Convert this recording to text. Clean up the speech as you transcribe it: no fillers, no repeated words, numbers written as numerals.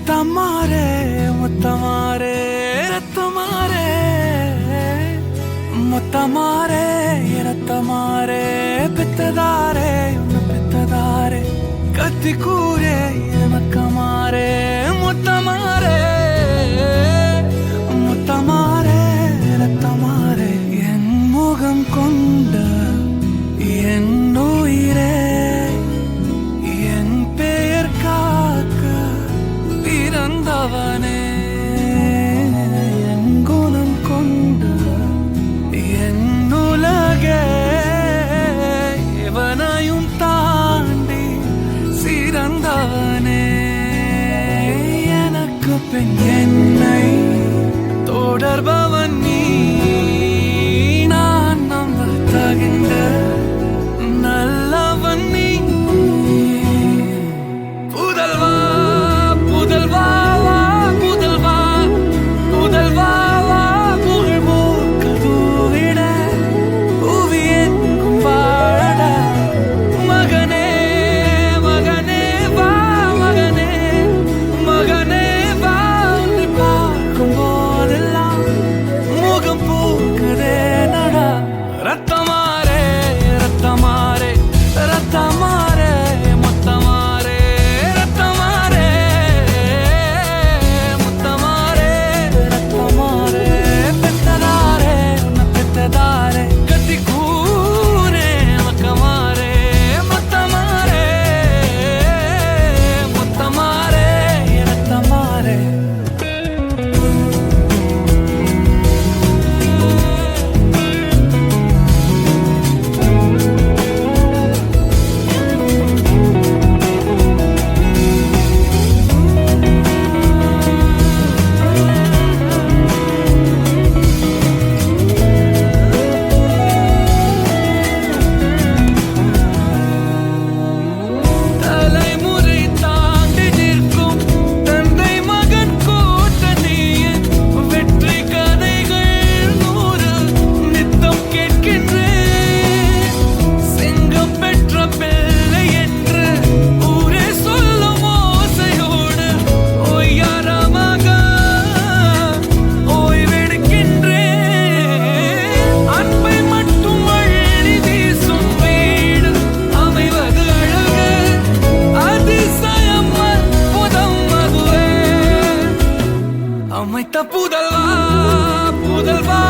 முத்தமாரே முத்தமாரே ரத்தமாரே முத்தமாரே ரத்தமாரே பித்ததாரே உன்னை பித்ததாரே கத்தி கூரே மக்கமாரே முத்தமாரே முத்தமாரே ரத்தமாரே என் முகம் கொண்ட என் உயிரே என் பெயர் காக்க பிறந்தவனே என் குணம் கொண்ட என் உலகே எவனையும் தாண்டி சிறந்தவனே எனக்கு பின் என்னை தொடர்பவன் நீ நான் நம்ப தகின்ற நல்லவன் நீ புதல்வா புதல்வா புதல்வா புதல்வா புகழ் மூக்கதூவிட புவியெங்கும் வாழட மகனே மகனே வா மகனே மகனே வா உன்னை பார்க்கும் போதெல்லாம் முகம் பூக்குதே நடா ரத்தமாரே ரத்தமாரே ரத்தமாரே முத்தமாரே ரத்தமாரே முத்தமாரே ரத்தமாரே பெத்ததாரே உன்னை பெத்ததாரே கத்தி கூரே மக்கமாரே முத்தமாரே முத்தமாரே ரத்தமாரே தலைமுறை தாண்டி நிற்கும் தந்தை மகன் கூட்டணியின் வெற்றி கதைகள் 100 நித்தம் கேட்கின்றேன் சிங்கம் பெற்ற பிள்ளை என்று ஊரே சொல்லும் ஓசையோடு ஒய்யாரமாக ஓய்வெடுக்கின்றேன் அன்பை மட்டும் அள்ளி வீசும் வீடு அமைவது அழகு அதிசயம் அற்புதம் அதுவே அமைத்த புதல்வா புதல்வா